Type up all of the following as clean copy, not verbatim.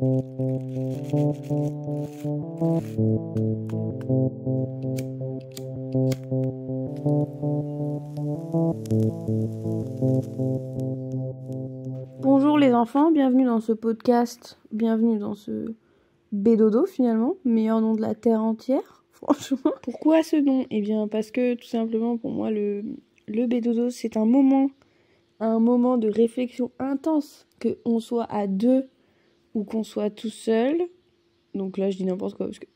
Bonjour les enfants, bienvenue dans ce podcast, bienvenue dans ce Bédodo finalement, meilleur nom de la terre entière, franchement. Pourquoi ce nom ? Eh bien parce que tout simplement pour moi le Bédodo c'est un moment de réflexion intense, qu'on soit à deux ou qu'on soit tout seul. Donc là je dis n'importe quoi, parce que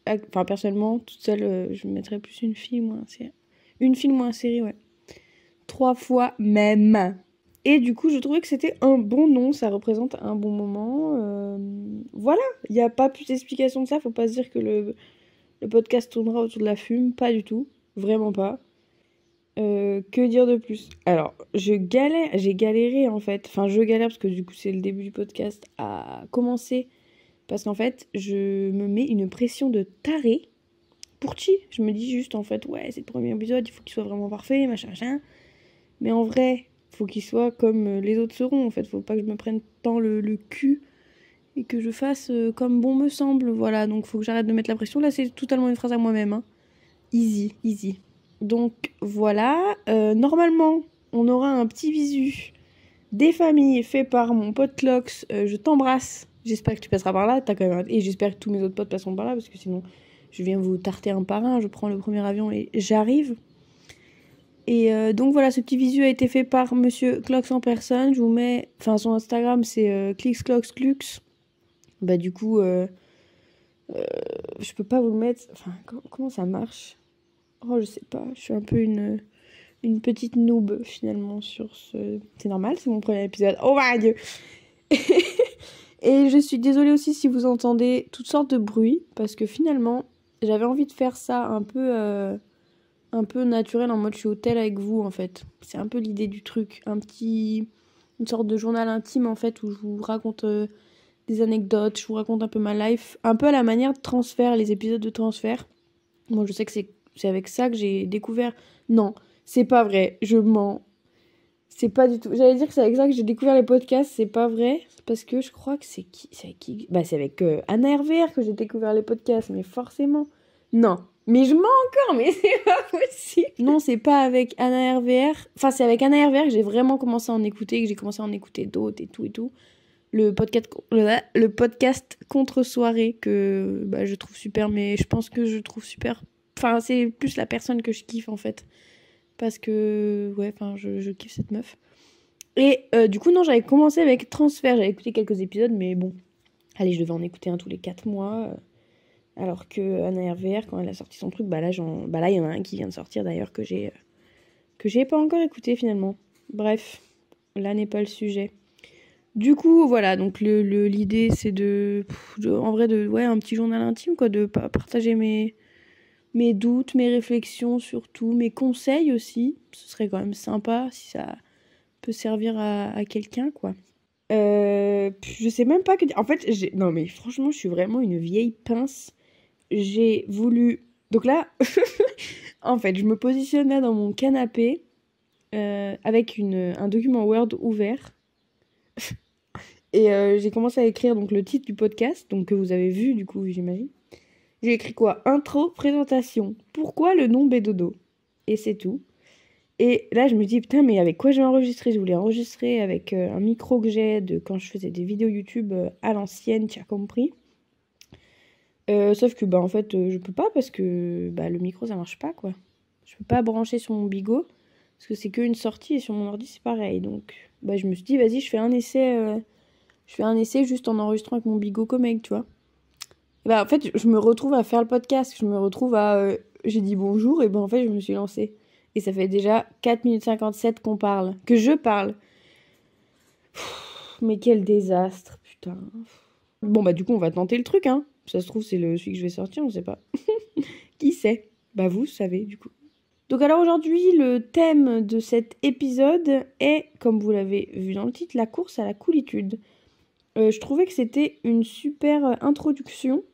personnellement toute seule je mettrais plus une film ou une série, ouais. 3 fois même. Et du coup, je trouvais que c'était un bon nom, ça représente un bon moment. Voilà, il n'y a pas plus d'explication que ça, faut pas se dire que le podcast tournera autour de la fume, pas du tout, vraiment pas. Que dire de plus ? Alors, j'ai galéré en fait, je galère parce que du coup c'est le début du podcast à commencer, parce qu'en fait, je me mets une pression de taré pour chi. Je me dis juste en fait, ouais, c'est le premier épisode, il faut qu'il soit vraiment parfait, machin. Mais en vrai, faut qu'il soit comme les autres seront, en fait. Faut pas que je me prenne tant le cul et que je fasse comme bon me semble. Voilà, donc faut que j'arrête de mettre la pression. Là, c'est totalement une phrase à moi-même. Hein. Easy. Donc voilà, normalement, on aura un petit visu des familles fait par mon pote Clox. Je t'embrasse. J'espère que tu passeras par là. Et j'espère que tous mes autres potes passeront par là, parce que sinon, je viens vous tarter un par un. Je prends le premier avion et j'arrive. Et donc voilà, ce petit visu a été fait par Monsieur Clox en personne. Je vous mets... son Instagram, c'est clixcloxclux. Bah du coup, je peux pas vous le mettre... comment ça marche ? Oh, je sais pas. Je suis un peu une petite noob, finalement, sur ce... C'est normal, c'est mon premier épisode. Oh my Dieu. Et je suis désolée aussi si vous entendez toutes sortes de bruits, parce que finalement, j'avais envie de faire ça un peu naturel, en mode je suis au tel avec vous en fait. C'est un peu l'idée du truc, une sorte de journal intime en fait, où je vous raconte des anecdotes, je vous raconte un peu ma life, un peu à la manière de Transfert, les épisodes de Transfert. Moi je sais que c'est avec ça que j'ai découvert... Non, c'est pas vrai, je mens. C'est pas du tout... J'allais dire que c'est avec ça que j'ai découvert les podcasts, c'est pas vrai, parce que je crois que c'est avec qui ? Bah c'est avec Anna RVR que j'ai découvert les podcasts, mais forcément. Non. Mais je mens encore, mais c'est pas possible. Non, c'est pas avec Anna RVR. C'est avec Anna RVR que j'ai vraiment commencé à en écouter, que j'ai commencé à en écouter d'autres et tout. Le podcast Contre-soirée que je trouve super, mais je pense que je trouve super... c'est plus la personne que je kiffe, en fait. Parce que, je kiffe cette meuf. Et du coup, non, j'avais commencé avec Transfert. J'avais écouté quelques épisodes, mais bon. Allez, je devais en écouter un tous les 4 mois. Alors que Anna RVR, quand elle a sorti son truc, là, il y en a un qui vient de sortir d'ailleurs que j'ai pas encore écouté finalement. Bref, là n'est pas le sujet. Du coup, voilà, donc l'idée c'est un petit journal intime, quoi, de partager mes doutes, mes réflexions surtout, mes conseils aussi. Ce serait quand même sympa si ça peut servir à quelqu'un, quoi. Je sais même pas que dire. En fait, non mais franchement, je suis vraiment une vieille pince. J'ai voulu... Donc là, en fait, je me positionne là dans mon canapé avec un document Word ouvert. Et j'ai commencé à écrire donc le titre du podcast, donc que vous avez vu du coup, j'imagine. J'ai écrit quoi ? Intro, présentation. Pourquoi le nom Bédodo ? Et c'est tout. Et là, je me dis, putain, mais avec quoi je vais enregistrer ? Je voulais enregistrer avec un micro que j'ai de quand je faisais des vidéos YouTube à l'ancienne, tu as compris. Sauf que en fait je peux pas, parce que le micro ça marche pas, quoi. Je peux pas brancher sur mon bigot parce que c'est qu'une sortie, et sur mon ordi c'est pareil. Donc je me suis dit vas-y, je fais un essai juste en enregistrant avec mon bigot comique, tu vois. Et en fait je me retrouve à faire le podcast, je me retrouve à j'ai dit bonjour, et en fait je me suis lancée. Et ça fait déjà 4 minutes 57 que je parle. Mais quel désastre, putain. Bon du coup on va tenter le truc, hein. Ça se trouve, c'est celui que je vais sortir, on sait pas. Qui sait ? Vous savez, du coup. Donc alors aujourd'hui, le thème de cet épisode est, comme vous l'avez vu dans le titre, la course à la coolitude. Je trouvais que c'était une super introduction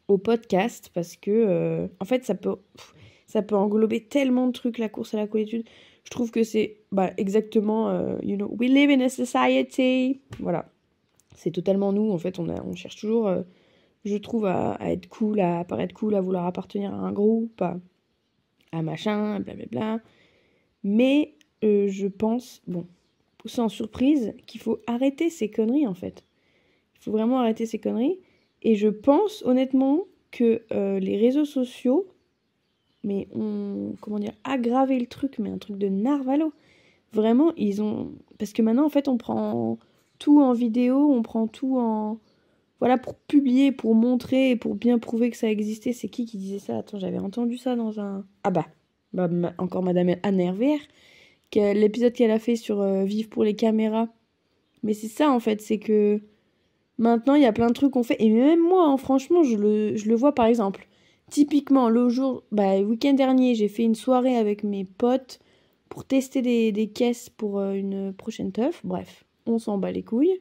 au podcast, parce que, en fait, ça peut englober tellement de trucs, la course à la coolitude. Je trouve que c'est exactement, we live in a society. Voilà. C'est totalement nous, en fait, on cherche toujours, je trouve, à être cool, à paraître cool, à vouloir appartenir à un groupe, à machin, blablabla. Mais je pense, bon, sans surprise, qu'il faut arrêter ces conneries, en fait. Il faut vraiment arrêter ces conneries. Et je pense, honnêtement, que les réseaux sociaux, mais ont, comment dire, aggravé le truc, mais un truc de narvalo. Vraiment, ils ont... Parce que maintenant, en fait, on prend tout en vidéo, on prend tout en... Voilà, pour publier, pour montrer, pour bien prouver que ça existait. C'est qui disait ça? Attends, j'avais entendu ça dans un... Ah encore Madame Anne Hervé, l'épisode qu'elle a fait sur Vivre pour les caméras. Mais c'est ça, en fait, c'est que... Maintenant, il y a plein de trucs qu'on fait. Et même moi, hein, franchement, je le vois, par exemple. Typiquement, le week-end dernier, j'ai fait une soirée avec mes potes pour tester des caisses pour une prochaine teuf. Bref, on s'en bat les couilles.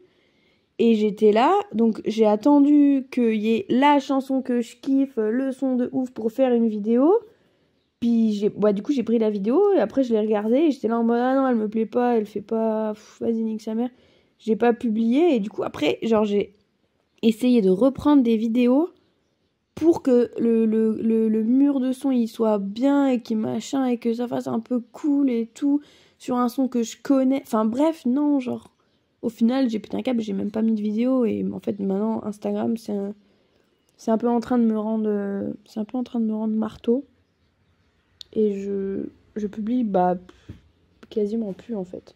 Et j'étais là, donc j'ai attendu qu'il y ait la chanson que je kiffe, le son de ouf pour faire une vidéo. Puis du coup, j'ai pris la vidéo et après je l'ai regardée et j'étais là en mode ah non, elle me plaît pas, elle fait pas. Vas-y, nique sa mère. J'ai pas publié et du coup, après, genre, j'ai essayé de reprendre des vidéos pour que le mur de son il soit bien et qu'il machin et que ça fasse un peu cool et tout sur un son que je connais. Enfin bref, non, genre au final j'ai pété un câble, j'ai même pas mis de vidéo et en fait maintenant Instagram c'est un peu en train de me rendre marteau et je publie quasiment plus en fait.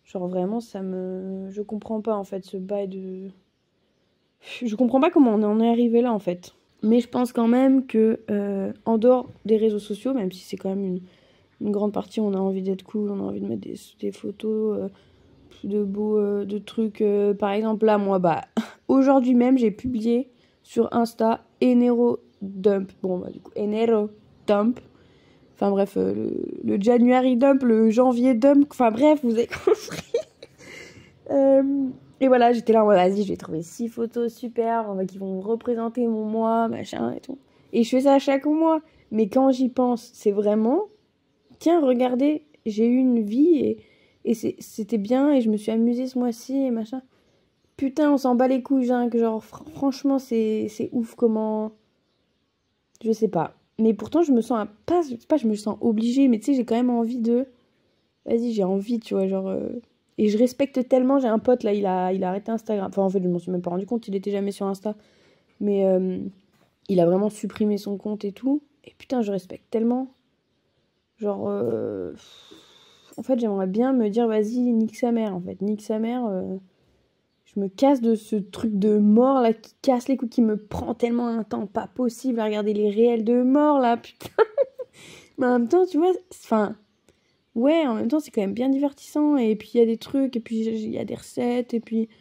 Genre vraiment je comprends pas en fait ce bail de je comprends pas comment on en est arrivé là en fait. Mais je pense quand même que, en dehors des réseaux sociaux, même si c'est quand même une grande partie, on a envie d'être cool, on a envie de mettre des photos de beaux de trucs. Par exemple, là, moi, aujourd'hui même, j'ai publié sur Insta Enero Dump. Bon, du coup, Enero Dump. Enfin bref, le January Dump, le janvier Dump. Enfin bref, vous avez compris. Et voilà, j'étais là en mode, vas-y, je vais trouver 6 photos super qui vont représenter mon mois, machin et tout. Et je fais ça chaque mois. Mais quand j'y pense, c'est vraiment, tiens, regardez, j'ai eu une vie et c'était bien et je me suis amusée ce mois-ci et machin. Putain, on s'en bat les couilles, hein, que genre, franchement, c'est ouf comment... Je sais pas. Mais pourtant, je me sens, pas, je me sens obligée, mais tu sais, j'ai quand même envie de... Vas-y, j'ai envie, tu vois, genre... Et je respecte tellement, j'ai un pote là, il a arrêté Instagram. Enfin, en fait, je m'en suis même pas rendu compte, il était jamais sur Insta. Mais il a vraiment supprimé son compte et tout. Et putain, je respecte tellement. Genre, en fait, j'aimerais bien me dire, vas-y, nique sa mère, en fait. Nique sa mère. Je me casse de ce truc de mort là qui casse les couilles, qui me prend tellement un temps pas possible à regarder les réels de mort là, putain. Mais en même temps, tu vois, enfin. Ouais, en même temps, c'est quand même bien divertissant. Et puis, il y a des trucs, et puis, il y a des recettes, et puis, tu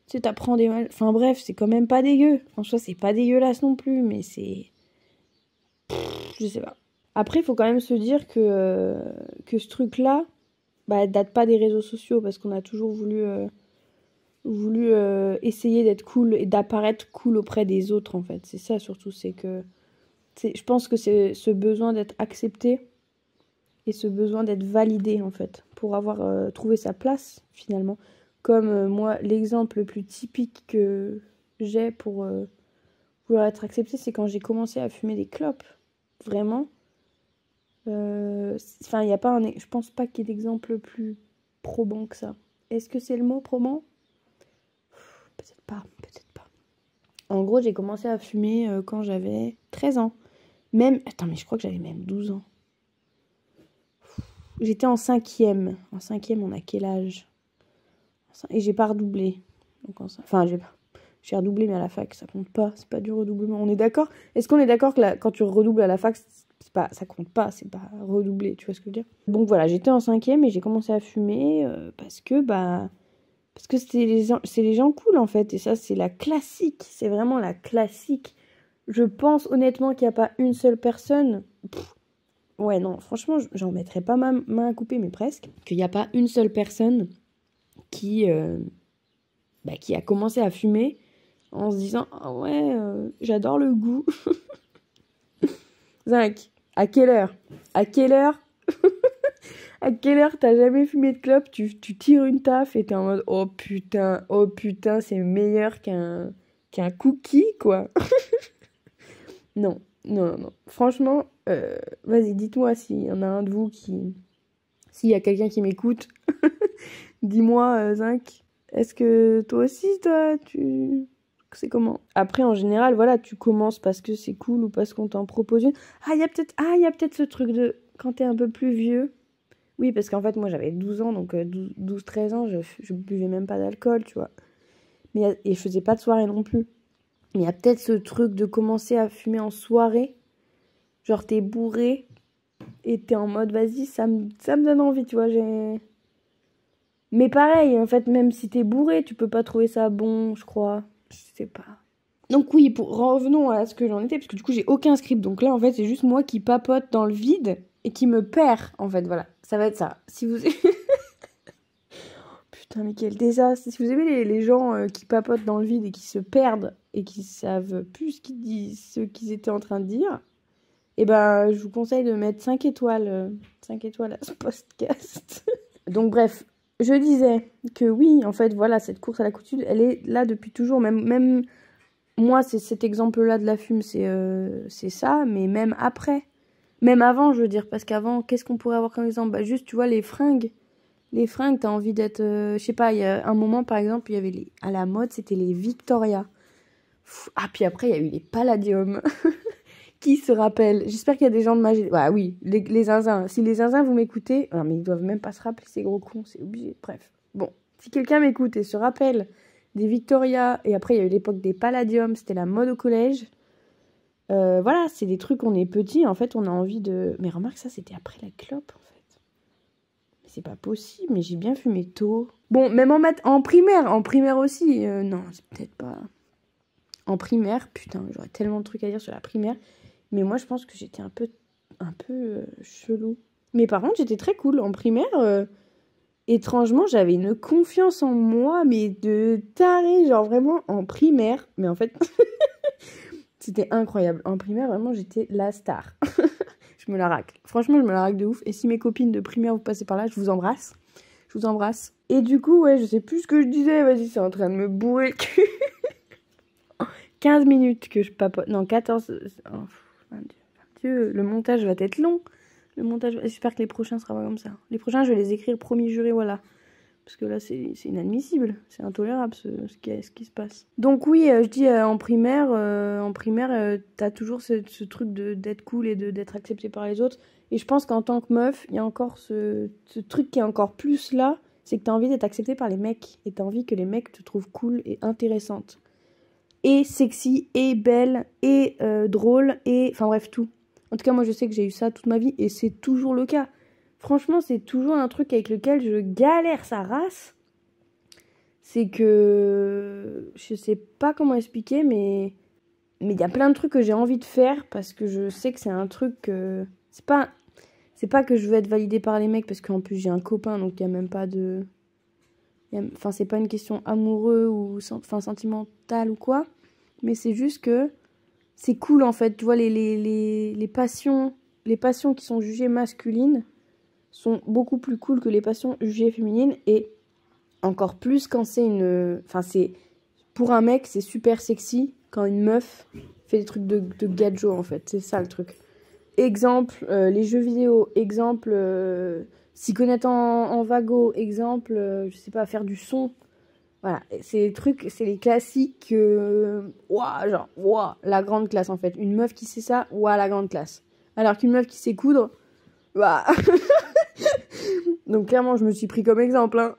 sais, t'apprends des... Enfin, bref, c'est quand même pas dégueu. En soi, c'est pas dégueulasse non plus, mais c'est... Je sais pas. Après, il faut quand même se dire que ce truc-là, date pas des réseaux sociaux, parce qu'on a toujours voulu essayer d'être cool et d'apparaître cool auprès des autres, en fait. C'est ça, surtout, c'est que... Je pense que c'est ce besoin d'être accepté et ce besoin d'être validé en fait pour avoir trouvé sa place finalement comme moi l'exemple le plus typique que j'ai pour vouloir être acceptée, c'est quand j'ai commencé à fumer des clopes vraiment enfin il y a pas je pense pas qu'il y ait d'exemple plus probant que ça. Est-ce que c'est le mot probant? Peut-être pas. En gros, j'ai commencé à fumer quand j'avais 13 ans. Attends, mais je crois que j'avais même 12 ans. J'étais en 5e. En 5e, on a quel âge? Et j'ai pas redoublé. Donc j'ai redoublé, mais à la fac, ça compte pas. C'est pas du redoublement. On est d'accord? Est-ce qu'on est d'accord que quand tu redoubles à la fac, ça compte pas, c'est pas redoubler, tu vois ce que je veux dire? Donc voilà, j'étais en 5e et j'ai commencé à fumer parce que c'est les gens cool en fait. Et ça, c'est la classique. C'est vraiment la classique. Je pense honnêtement qu'il n'y a pas une seule personne... Ouais, non, franchement, j'en mettrais pas ma main à couper, mais presque. Qu'il n'y a pas une seule personne qui a commencé à fumer en se disant « Ah ouais, j'adore le goût. » Zinc, à quelle heure À quelle heure t'as jamais fumé de clope, tu tires une taf et t'es en mode oh putain, c'est meilleur qu'un cookie, quoi. Non, non, non. Franchement, vas-y, dites-moi s'il y en a un de vous qui... S'il y a quelqu'un qui m'écoute, dis-moi, Zinc, est-ce que toi aussi, tu... C'est comment? Après, en général, voilà, tu commences parce que c'est cool ou parce qu'on t'en propose une. Il y a peut-être ce truc de... Quand t'es un peu plus vieux... Oui, parce qu'en fait, moi, j'avais 12 ans, donc 12-13 ans, je buvais même pas d'alcool, tu vois. Et je faisais pas de soirée non plus. Mais il y a peut-être ce truc de commencer à fumer en soirée. Genre, t'es bourré et t'es en mode, vas-y, ça me donne envie, tu vois. Mais pareil, en fait, même si t'es bourré, tu peux pas trouver ça bon, je crois. Je sais pas. Donc oui, revenons à ce que j'en étais, parce que du coup, j'ai aucun script. Donc là, en fait, c'est juste moi qui papote dans le vide et qui me perd, en fait, voilà. Ça va être ça. Si vous... Putain, mais quel désastre. Si vous aimez les gens qui papotent dans le vide et qui se perdent et qui savent plus ce qu'ils étaient en train de dire, eh ben, je vous conseille de mettre 5 étoiles, 5 étoiles à ce podcast. Donc bref, je disais que oui, en fait, voilà, cette course à la couture, elle est là depuis toujours. Même moi, c'est cet exemple-là de la fume, c'est ça, mais même après. Même avant, je veux dire, parce qu'avant, qu'est-ce qu'on pourrait avoir comme exemple? Bah juste, tu vois, les fringues. Les fringues, t'as envie d'être... je sais pas, il y a un moment, par exemple, il y avait à la mode, c'était les Victoria. Ah, puis après, il y a eu les Palladium. Qui se rappelle? J'espère qu'il y a des gens de ma... Bah oui, les zinzins. Si les zinzins, vous m'écoutez... Non, mais ils doivent même pas se rappeler, ces gros cons, c'est obligé. Bref. Bon, si quelqu'un m'écoute et se rappelle des Victoria, et après, il y a eu l'époque des Palladium, c'était la mode au collège. Voilà, c'est des trucs, on est petit, en fait, on a envie de... Mais remarque, ça, c'était après la clope, en fait. C'est pas possible, mais j'ai bien fumé tôt. Bon, même en primaire aussi. Non, c'est peut-être pas... En primaire, putain, j'aurais tellement de trucs à dire sur la primaire. Mais moi, je pense que j'étais un peu chelou. Mais par contre, j'étais très cool. En primaire, étrangement, j'avais une confiance en moi, mais de taré, genre vraiment en primaire. Mais en fait, c'était incroyable. En primaire, vraiment, j'étais la star. Je me la racle. Franchement, je me la racle de ouf. Et si mes copines de primaire vous passez par là, je vous embrasse. Je vous embrasse. Et du coup, ouais, je sais plus ce que je disais. Vas-y, c'est en train de me bourrer le cul. 15 minutes que je papote. Non, 14. Oh, mon Dieu, le montage va être long. Le montage, j'espère que les prochains seront pas comme ça. Les prochains, je vais les écrire promis juré, voilà. Parce que là, c'est inadmissible. C'est intolérable ce qui se passe. Donc oui, je dis en primaire, t'as toujours ce truc d'être cool et d'être accepté par les autres. Et je pense qu'en tant que meuf, il y a encore ce truc qui est encore plus là. C'est que t'as envie d'être acceptée par les mecs. Et t'as envie que les mecs te trouvent cool et intéressante. Et sexy, et belle, et drôle, et... Enfin bref, tout. En tout cas, moi, je sais que j'ai eu ça toute ma vie, et c'est toujours le cas. Franchement, c'est toujours un truc avec lequel je galère sa race. C'est que... Je sais pas comment expliquer, mais il y a plein de trucs que j'ai envie de faire, parce que je sais que c'est un truc que... C'est pas que je veux être validée par les mecs, parce qu'en plus, j'ai un copain, donc il y a même pas de... Enfin, c'est pas une question amoureuse ou sentimentale ou quoi. Mais c'est juste que c'est cool, en fait. Tu vois, les passions qui sont jugées masculines sont beaucoup plus cool que les passions jugées féminines. Et encore plus quand c'est une... Enfin, c'est... Pour un mec, c'est super sexy quand une meuf fait des trucs de gadjo, en fait. C'est ça, le truc. Exemple, les jeux vidéo. Exemple... s'y connaître en vago, exemple, je sais pas, faire du son. Voilà, c'est les trucs, c'est les classiques, la grande classe en fait. Une meuf qui sait ça, la grande classe. Alors qu'une meuf qui sait coudre, ouah. Donc clairement, je me suis pris comme exemple, hein.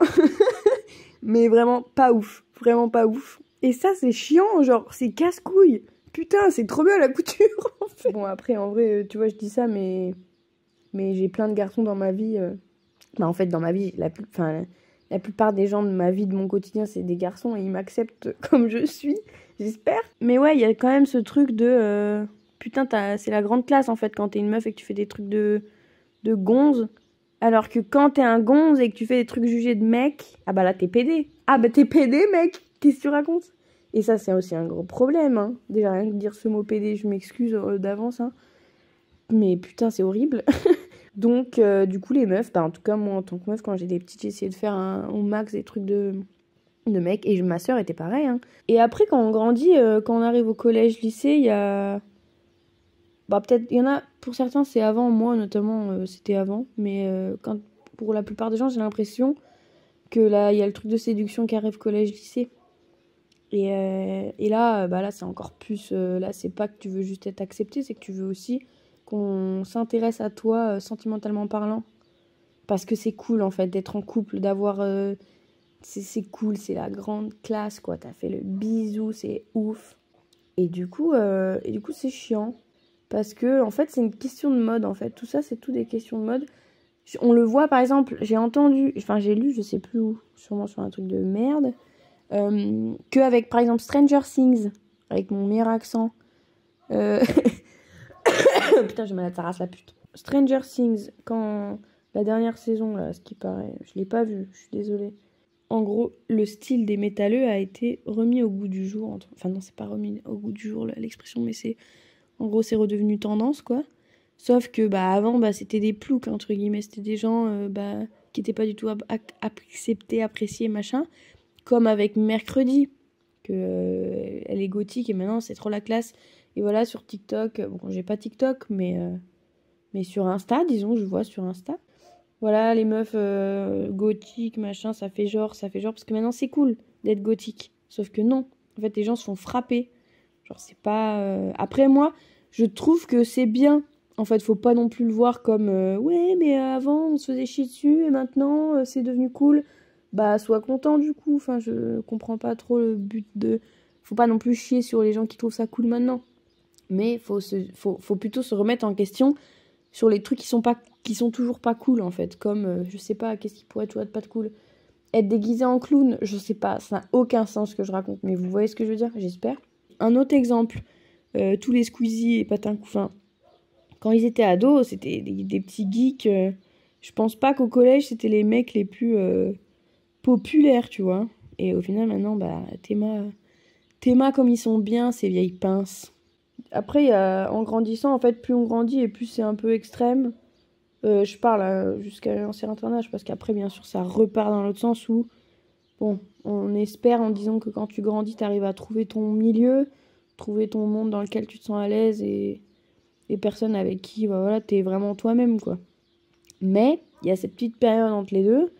Mais vraiment pas ouf, vraiment pas ouf. Et ça, c'est chiant, genre, c'est casse-couille. Putain, c'est trop bien la couture, en fait. Bon, après, en vrai, tu vois, je dis ça, mais j'ai plein de garçons dans ma vie... Bah en fait dans ma vie la plupart des gens de ma vie, de mon quotidien, c'est des garçons et ils m'acceptent comme je suis, j'espère. Mais ouais, il y a quand même ce truc de putain, c'est la grande classe en fait quand t'es une meuf et que tu fais des trucs de gonze, alors que quand t'es un gonze et que tu fais des trucs jugés de mec, ah bah là t'es pédé. Ah bah t'es pédé mec, qu'est-ce que tu racontes? Et ça c'est aussi un gros problème, hein. Déjà rien que dire ce mot pédé, je m'excuse d'avance, hein. Mais putain c'est horrible. Donc, du coup, les meufs, bah, en tout cas, moi, en tant que meuf, quand j'étais petite, j'essayais de faire au max des trucs de mecs. Et ma sœur était pareil, hein. Et après, quand on grandit, quand on arrive au collège, lycée, il y a... Bah, peut-être, il y en a, pour certains, c'est avant. Moi, notamment, c'était avant. Mais pour la plupart des gens, j'ai l'impression que là, il y a le truc de séduction qui arrive collège, lycée. Et là, bah là, c'est encore plus... là, c'est pas que tu veux juste être accepté, c'est que tu veux aussi qu'on s'intéresse à toi sentimentalement parlant. Parce que c'est cool, en fait, d'être en couple, d'avoir... c'est cool, c'est la grande classe, quoi. T'as fait le bisou, c'est ouf. Et du coup, c'est chiant. Parce que, en fait, c'est une question de mode, en fait. Tout ça, c'est tout des questions de mode. On le voit, par exemple, j'ai lu, je sais plus où, sûrement sur un truc de merde, qu'avec, par exemple, Stranger Things, avec mon meilleur accent. Putain, j'ai malade, ça rase la pute. Stranger Things, quand la dernière saison, là, ce qui paraît, je l'ai pas vu, je suis désolée. En gros, le style des métalleux a été remis au goût du jour. Enfin, non, c'est pas remis au goût du jour, l'expression, mais c'est... En gros, c'est redevenu tendance, quoi. Sauf que, bah, avant, bah, c'était des ploucs, entre guillemets. C'était des gens, qui étaient pas du tout acceptés, appréciés, machin. Comme avec Mercredi, que elle est gothique et maintenant, c'est trop la classe. Et voilà, sur TikTok, bon, j'ai pas TikTok, mais sur Insta, disons, je vois sur Insta. Voilà, les meufs gothiques, machin, ça fait genre, parce que maintenant c'est cool d'être gothique. Sauf que non, en fait, les gens se font frapper. Genre, c'est pas... Après, moi, je trouve que c'est bien. En fait, faut pas non plus le voir comme ouais, mais avant, on se faisait chier dessus, et maintenant, c'est devenu cool. Bah, sois content, du coup. Enfin, je comprends pas trop le but de... Faut pas non plus chier sur les gens qui trouvent ça cool maintenant. Mais faut plutôt se remettre en question sur les trucs qui sont toujours pas cool, en fait. Comme, je sais pas, qu'est-ce qui pourrait toujours être pas de cool. Être déguisé en clown, je sais pas, ça n'a aucun sens ce que je raconte. Mais vous voyez ce que je veux dire, j'espère. Un autre exemple, tous les Squeezie et Patin Couffin, quand ils étaient ados, c'était des petits geeks. Je pense pas qu'au collège, c'était les mecs les plus populaires, tu vois. Et au final, maintenant, bah, Théma comme ils sont bien, ces vieilles pinces. Après, en grandissant, en fait, plus on grandit et plus c'est un peu extrême. Je parle jusqu'à un certain âge, parce qu'après, bien sûr, ça repart dans l'autre sens où, bon, on espère en disant que quand tu grandis, tu arrives à trouver ton milieu, trouver ton monde dans lequel tu te sens à l'aise et personnes avec qui, bah, voilà, t'es vraiment toi-même, quoi. Mais il y a cette petite période entre les deux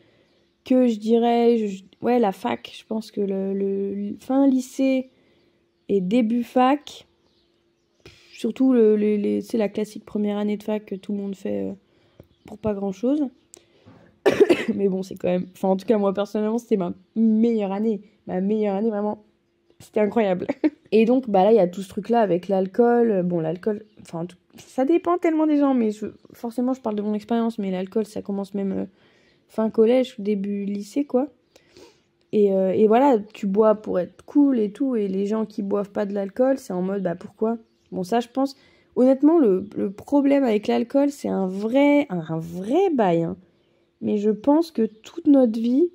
que je dirais, ouais, la fac, je pense que le fin lycée et début fac, surtout c'est la classique première année de fac que tout le monde fait pour pas grand-chose. Mais bon, c'est quand même... Enfin, en tout cas, moi, personnellement, c'était ma meilleure année. Ma meilleure année, vraiment. C'était incroyable. Et donc, bah là, il y a tout ce truc-là avec l'alcool. Bon, l'alcool... Enfin, ça dépend tellement des gens, mais forcément, je parle de mon expérience. Mais l'alcool, ça commence même fin collège, début lycée, quoi. Et voilà, tu bois pour être cool et tout. Et les gens qui boivent pas de l'alcool, c'est en mode, bah pourquoi? Bon, ça, je pense... Honnêtement, le problème avec l'alcool, c'est un vrai bail, hein. Mais je pense que toute notre vie,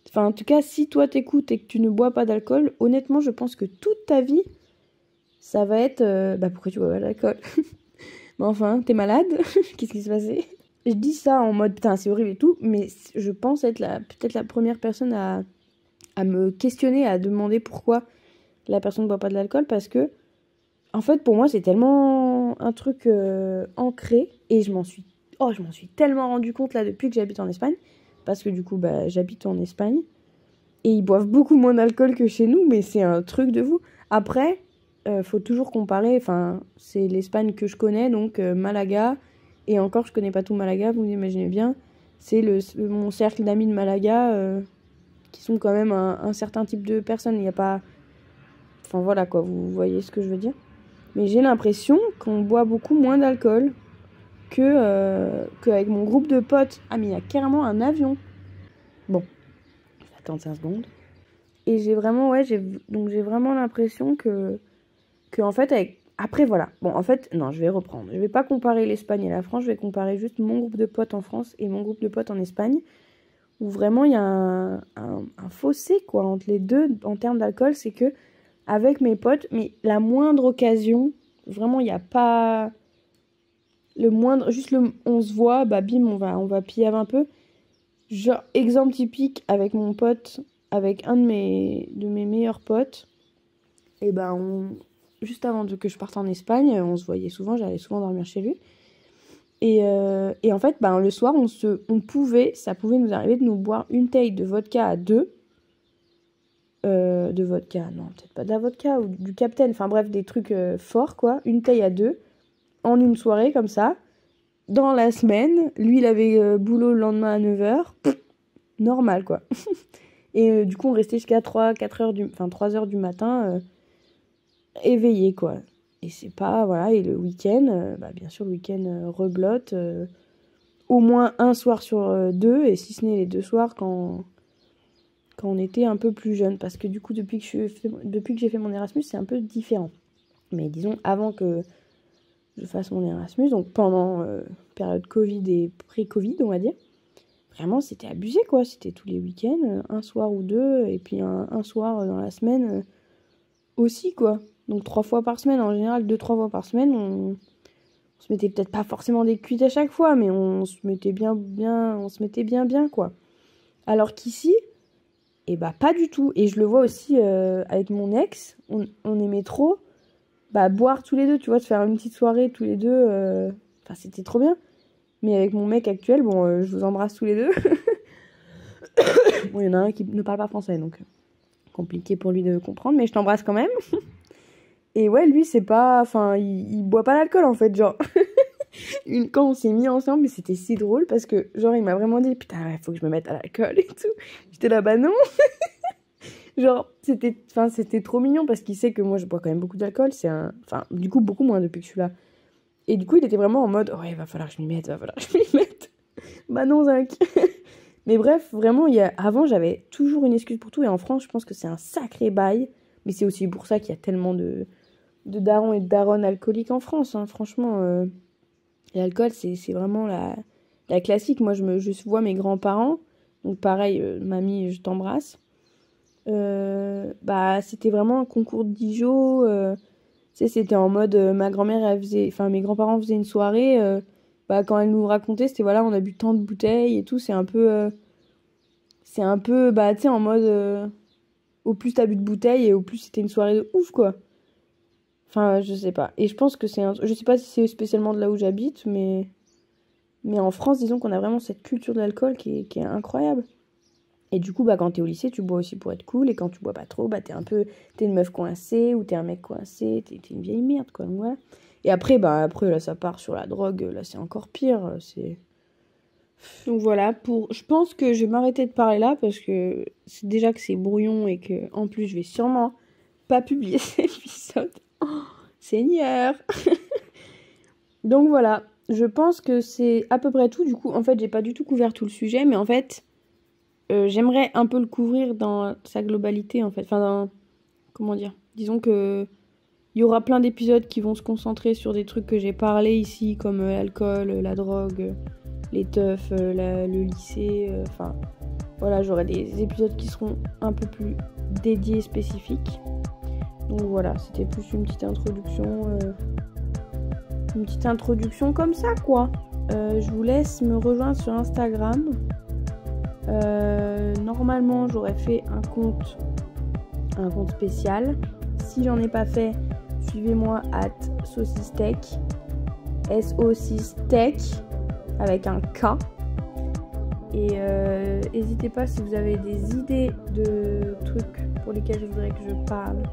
enfin en tout cas si toi t'écoutes et que tu ne bois pas d'alcool, honnêtement je pense que toute ta vie, ça va être... bah pourquoi tu bois pas d'alcool? Mais enfin, t'es malade? Qu'est-ce qui s'est passé? Je dis ça en mode putain c'est horrible et tout, mais je pense être peut-être la première personne à me questionner, à demander pourquoi la personne ne boit pas de l'alcool, parce que en fait pour moi c'est tellement un truc ancré, et je m'en suis tellement rendu compte là depuis que j'habite en Espagne, parce que du coup bah, j'habite en Espagne et ils boivent beaucoup moins d'alcool que chez nous, mais c'est un truc de fou. Après, faut toujours comparer, enfin c'est l'Espagne que je connais, donc Malaga, et encore je connais pas tout Malaga, vous imaginez bien, c'est mon cercle d'amis de Malaga qui sont quand même un certain type de personnes, il n'y a pas... Enfin voilà quoi, vous voyez ce que je veux dire. Mais j'ai l'impression qu'on boit beaucoup moins d'alcool qu'avec mon groupe de potes. Ah, mais il y a carrément un avion. Bon, je vais attendre 5 secondes. Et j'ai vraiment, j'ai vraiment l'impression que en fait, après, voilà. Bon, en fait, non, je vais reprendre. Je vais pas comparer l'Espagne et la France, je vais comparer juste mon groupe de potes en France et mon groupe de potes en Espagne, où vraiment il y a un fossé, quoi, entre les deux en termes d'alcool. C'est que, avec mes potes, mais la moindre occasion, vraiment, il n'y a pas... le moindre, juste on se voit, bah bim, on va piller un peu. Genre, exemple typique avec mon pote, avec un de mes meilleurs potes, et ben juste avant que je parte en Espagne, on se voyait souvent, j'allais souvent dormir chez lui. Et en fait, ben, le soir, ça pouvait nous arriver de nous boire une taille de vodka à deux. De vodka, non, peut-être pas de la vodka, ou du Captain, enfin bref, des trucs forts, quoi. Une taille à deux, en une soirée, comme ça. Dans la semaine, lui, il avait boulot le lendemain à 9h. Normal, quoi. Et du coup, on restait jusqu'à 3 heures du matin, éveillé, quoi. Et c'est pas, voilà, et le week-end, bien sûr, le week-end reblotte, au moins un soir sur deux, et si ce n'est les 2 soirs quand on était un peu plus jeune, parce que du coup, depuis que j'ai fait mon Erasmus, c'est un peu différent. Mais disons, avant que je fasse mon Erasmus, donc pendant période Covid et pré-Covid, on va dire, vraiment, c'était abusé, quoi. C'était tous les week-ends, un soir ou deux, et puis un soir dans la semaine aussi, quoi. Donc 3 fois par semaine, en général, 2-3 fois par semaine, on se mettait peut-être pas forcément des cuites à chaque fois, mais on se mettait bien, quoi. Alors qu'ici, et bah pas du tout. Et je le vois aussi avec mon ex, on aimait trop boire tous les deux, tu vois, se faire une petite soirée tous les deux. Enfin, c'était trop bien. Mais avec mon mec actuel, bon, je vous embrasse tous les deux. Bon, il y en a un qui ne parle pas français, donc compliqué pour lui de comprendre, mais je t'embrasse quand même. Et ouais, lui, c'est pas... Enfin, il boit pas l'alcool, en fait, genre. Quand on s'est mis ensemble, mais c'était si drôle, parce que, genre, il m'a vraiment dit, putain, il faut que je me mette à l'alcool et tout. J'étais là, bah non. Genre, c'était trop mignon, parce qu'il sait que moi, je bois quand même beaucoup d'alcool. Enfin, du coup, beaucoup moins depuis que je suis là. Et du coup, il était vraiment en mode, ouais, va falloir que je m'y mette. Bah non, Zach. Mais bref, vraiment, avant, j'avais toujours une excuse pour tout. Et en France, je pense que c'est un sacré bail. Mais c'est aussi pour ça qu'il y a tellement de darons et de daronnes alcooliques en France. Hein. Franchement, l'alcool, c'est vraiment la classique. Moi, je vois mes grands-parents. Donc pareil, mamie, je t'embrasse. C'était vraiment un concours de Dijon. C'était en mode, ma grand-mère, mes grands-parents faisaient une soirée. Quand elle nous racontait, c'était voilà, on a bu tant de bouteilles et tout. C'est un peu, tu sais, en mode, au plus t'as bu de bouteilles et au plus c'était une soirée de ouf, quoi. Enfin, je sais pas. Et je pense que je sais pas si c'est spécialement de là où j'habite, mais en France, disons qu'on a vraiment cette culture de l'alcool qui est incroyable. Et du coup, quand t'es au lycée, tu bois aussi pour être cool. Et quand tu bois pas trop, t'es une meuf coincée ou t'es un mec coincé. T'es une vieille merde, quoi. Donc, voilà. Et après, là, ça part sur la drogue. Là, c'est encore pire. Donc voilà, je pense que je vais m'arrêter de parler là parce que c'est déjà que c'est brouillon et que en plus, je vais sûrement pas publier cet épisode. Oh, Seigneur. Donc voilà, je pense que c'est à peu près tout. Du coup, en fait, j'ai pas du tout couvert tout le sujet, mais en fait, j'aimerais un peu le couvrir dans sa globalité, en fait. Enfin, comment dire ? Disons que il y aura plein d'épisodes qui vont se concentrer sur des trucs que j'ai parlé ici, comme l'alcool, la drogue, les teufs, le lycée. Enfin, voilà, j'aurai des épisodes qui seront un peu plus dédiés, spécifiques. Donc voilà, c'était plus une petite introduction. Une petite introduction comme ça, quoi. Je vous laisse me rejoindre sur Instagram. Normalement, j'aurais fait un compte spécial. Si j'en ai pas fait, suivez-moi @saucistech, SO6tech avec un K. Et n'hésitez pas si vous avez des idées de trucs pour lesquels je voudrais que je parle.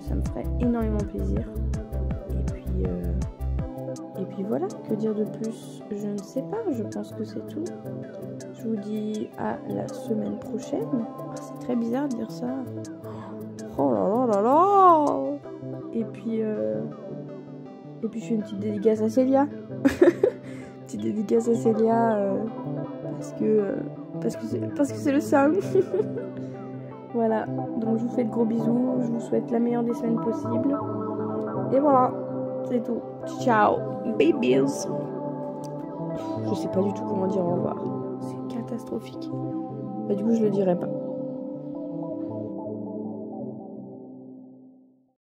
Ça me ferait énormément plaisir. Et puis voilà, que dire de plus ? Je ne sais pas, je pense que c'est tout. Je vous dis à la semaine prochaine. C'est très bizarre de dire ça. Oh là là là là. Et puis je fais une petite dédicace à Célia. Petite dédicace à Célia parce que c'est le sound. Voilà, donc je vous fais de gros bisous. Je vous souhaite la meilleure des semaines possibles. Et voilà, c'est tout. Ciao, babies. Je sais pas du tout comment dire au revoir. C'est catastrophique. Du coup, je le dirai pas.